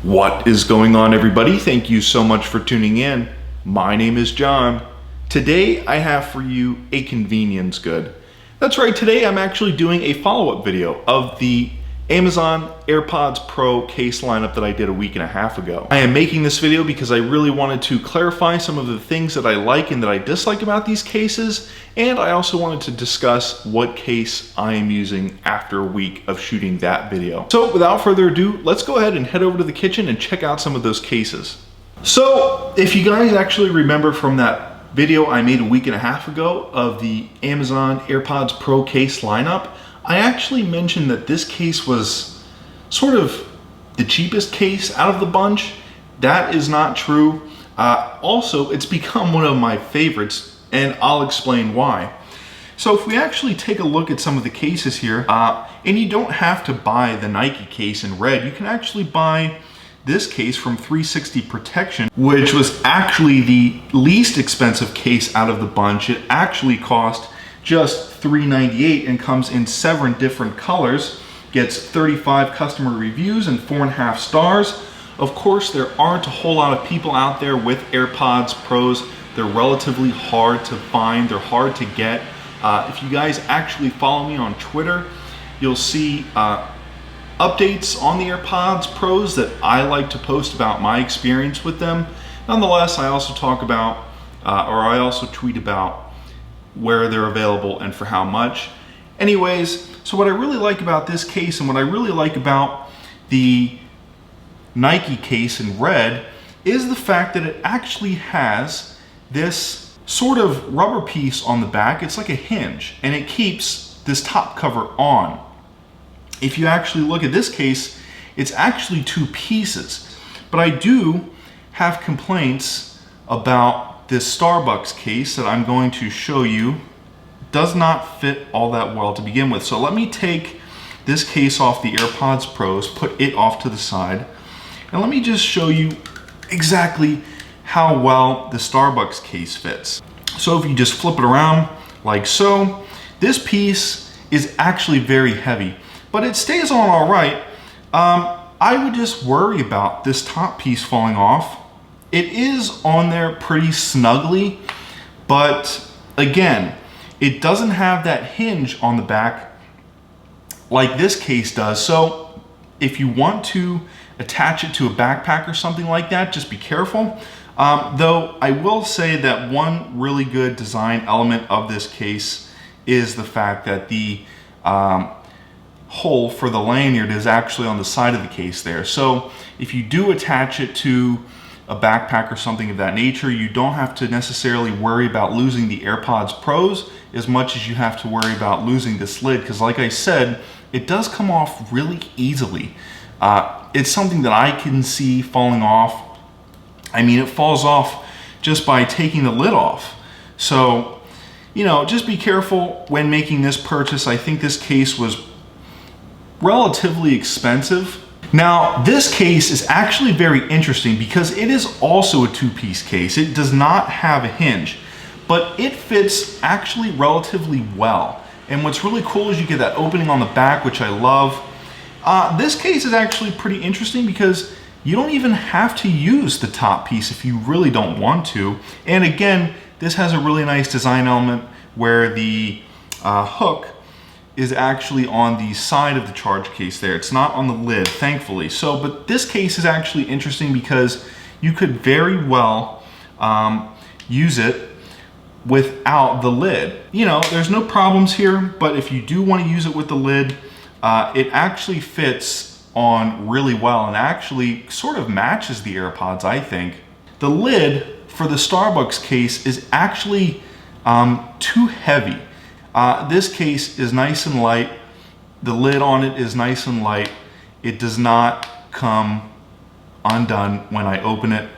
What is going on, everybody? Thank you so much for tuning in. My name is John. Today I have for you a convenience good. That's right, today I'm actually doing a follow-up video of the Amazon AirPods Pro case lineup that I did a week and a half ago. I am making this video because I really wanted to clarify some of the things that I like and that I dislike about these cases, and I also wanted to discuss what case I am using after a week of shooting that video. So without further ado, let's go ahead and head over to the kitchen and check out some of those cases. So if you guys actually remember from that video I made a week and a half ago of the Amazon AirPods Pro case lineup, I actually mentioned that this case was sort of the cheapest case out of the bunch. That is not true. Also, it's become one of my favorites, and I'll explain why. So if we actually take a look at some of the cases here, and you don't have to buy the Nike case in red, you can actually buy this case from 360 Protection, which was actually the least expensive case out of the bunch. It actually cost just $3.98 and comes in 7 different colors, gets 35 customer reviews and 4.5 stars. Of course, there aren't a whole lot of people out there with AirPods Pros. They're relatively hard to find, they're hard to get. If you guys actually follow me on Twitter, you'll see updates on the AirPods Pros that I like to post about my experience with them. Nonetheless, I also talk about, I also tweet about where they're available and for how much. Anyways, so what I really like about this case and what I really like about the Nike case in red is the fact that it actually has this sort of rubber piece on the back. It's like a hinge, and it keeps this top cover on. If you actually look at this case, it's actually 2 pieces. But I do have complaints about this Starbucks case that I'm going to show you. Does not fit all that well to begin with. So let me take this case off the AirPods Pros, put it off to the side, and let me just show you exactly how well the Starbucks case fits. So if you just flip it around like so, this piece is actually very heavy, but it stays on all right. I would just worry about this top piece falling off. It is on there pretty snugly, but again, it doesn't have that hinge on the back like this case does. So if you want to attach it to a backpack or something like that, just be careful. Though I will say that one really good design element of this case is the fact that the hole for the lanyard is actually on the side of the case there. So if you do attach it to a backpack or something of that nature, you don't have to necessarily worry about losing the AirPods Pros as much as you have to worry about losing this lid, because like I said, it does come off really easily. It's something that I can see falling off. I mean, it falls off just by taking the lid off. So, you know, just be careful when making this purchase. I think this case was relatively expensive. Now, this case is actually very interesting because it is also a 2-piece case. It does not have a hinge, but it fits actually relatively well. And what's really cool is you get that opening on the back, which I love. This case is actually pretty interesting because you don't even have to use the top piece if you really don't want to. And again, this has a really nice design element where the hook is actually on the side of the charge case there. It's not on the lid, thankfully. So, but this case is actually interesting because you could very well use it without the lid. You know, there's no problems here, but if you do want to use it with the lid, it actually fits on really well and actually sort of matches the AirPods, I think. The lid for the Starbucks case is actually too heavy. This case is nice and light. The lid on it is nice and light. It does not come undone when I open it.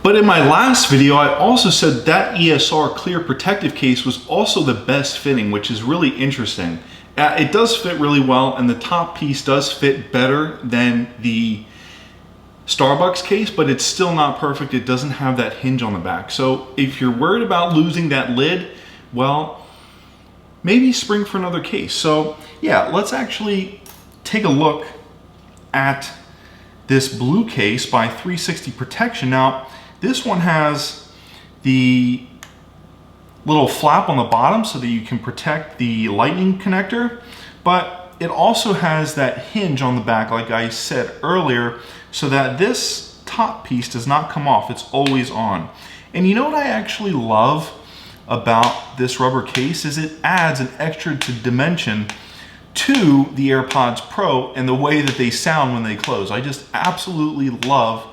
But in my last video, I also said that ESR clear protective case was also the best fitting, which is really interesting. It does fit really well, and the top piece does fit better than the Starbucks case, but it's still not perfect. It doesn't have that hinge on the back. So if you're worried about losing that lid, well, maybe spring for another case. So yeah, let's actually take a look at this blue case by 360 Protection. Now, this one has the little flap on the bottom so that you can protect the lightning connector, but it also has that hinge on the back, like I said earlier, so that this top piece does not come off. It's always on. And you know what I actually love about this rubber case is it adds an extra dimension to the AirPods Pro and the way that they sound when they close. I just absolutely love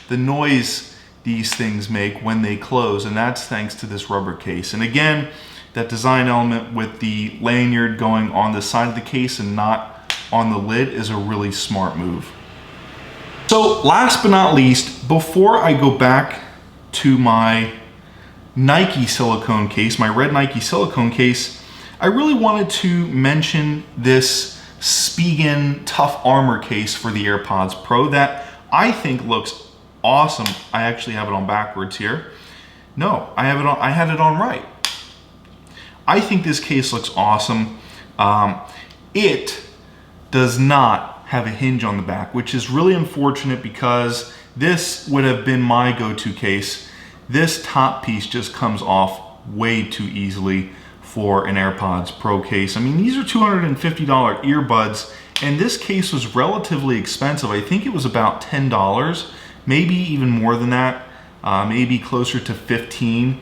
the noise these things make when they close, and that's thanks to this rubber case. And again, that design element with the lanyard going on the side of the case and not on the lid is a really smart move. So last but not least, before I go back to my Nike silicone case, my red Nike silicone case, I really wanted to mention this Spigen Tough Armor case for the AirPods Pro that I think looks awesome. I actually have it on backwards here. No, I had it on right. I think this case looks awesome. It does not have a hinge on the back, which is really unfortunate because this would have been my go-to case. This top piece just comes off way too easily for an AirPods Pro case. I mean, these are $250 earbuds, and this case was relatively expensive. I think it was about $10, maybe even more than that, maybe closer to 15.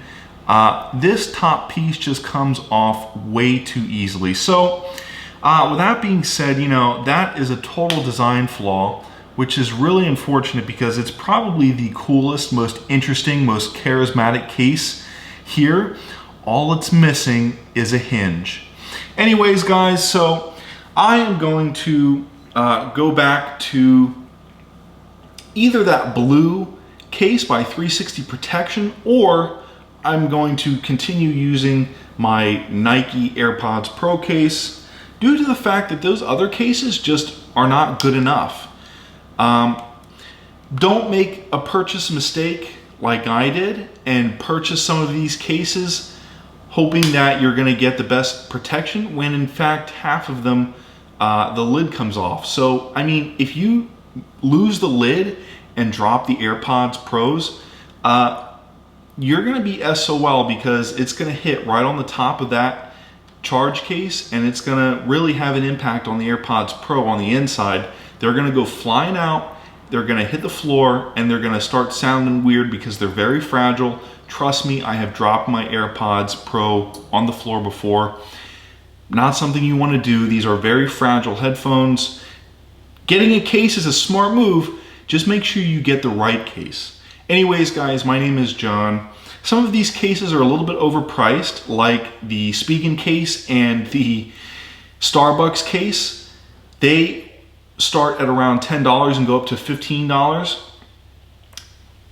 This top piece just comes off way too easily. So with that being said, you know, that is a total design flaw, which is really unfortunate because it's probably the coolest, most interesting, most charismatic case here. All it's missing is a hinge. Anyways, guys, so I am going to go back to either that blue case by 360 Protection, or I'm going to continue using my Nike AirPods Pro case due to the fact that those other cases just are not good enough. Don't make a purchase mistake like I did and purchase some of these cases hoping that you're going to get the best protection when in fact half of them the lid comes off. So I mean, if you lose the lid and drop the AirPods Pros, you're going to be SOL because it's going to hit right on the top of that charge case and it's going to really have an impact on the AirPods Pro on the inside. They're going to go flying out, they're going to hit the floor, and they're going to start sounding weird because they're very fragile. Trust me, I have dropped my AirPods Pro on the floor before. Not something you want to do. These are very fragile headphones. Getting a case is a smart move. Just make sure you get the right case. Anyways, guys, my name is John. Some of these cases are a little bit overpriced, like the Spigen case and the Starbucks case. They start at around $10 and go up to $15.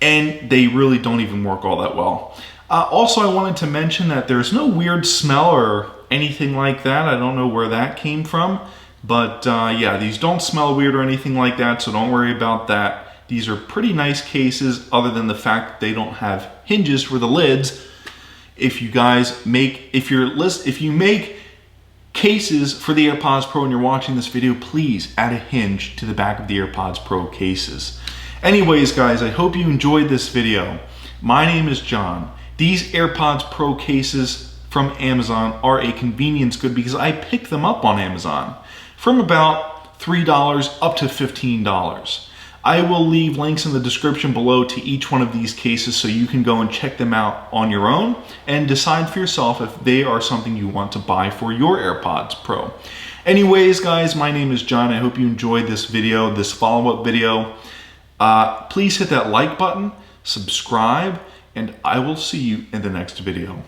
And they really don't even work all that well. Also, I wanted to mention that there's no weird smell or anything like that. I don't know where that came from. But yeah, these don't smell weird or anything like that, so don't worry about that. These are pretty nice cases other than the fact that they don't have hinges for the lids. If you guys make, if you make cases for the AirPods Pro and you're watching this video, please add a hinge to the back of the AirPods Pro cases. Anyways, guys, I hope you enjoyed this video. My name is John. These AirPods Pro cases from Amazon are a convenience good because I picked them up on Amazon from about $3 up to $15. I will leave links in the description below to each one of these cases so you can go and check them out on your own and decide for yourself if they are something you want to buy for your AirPods Pro. Anyways, guys, my name is John. I hope you enjoyed this video, this follow-up video. Please hit that like button, subscribe, and I will see you in the next video.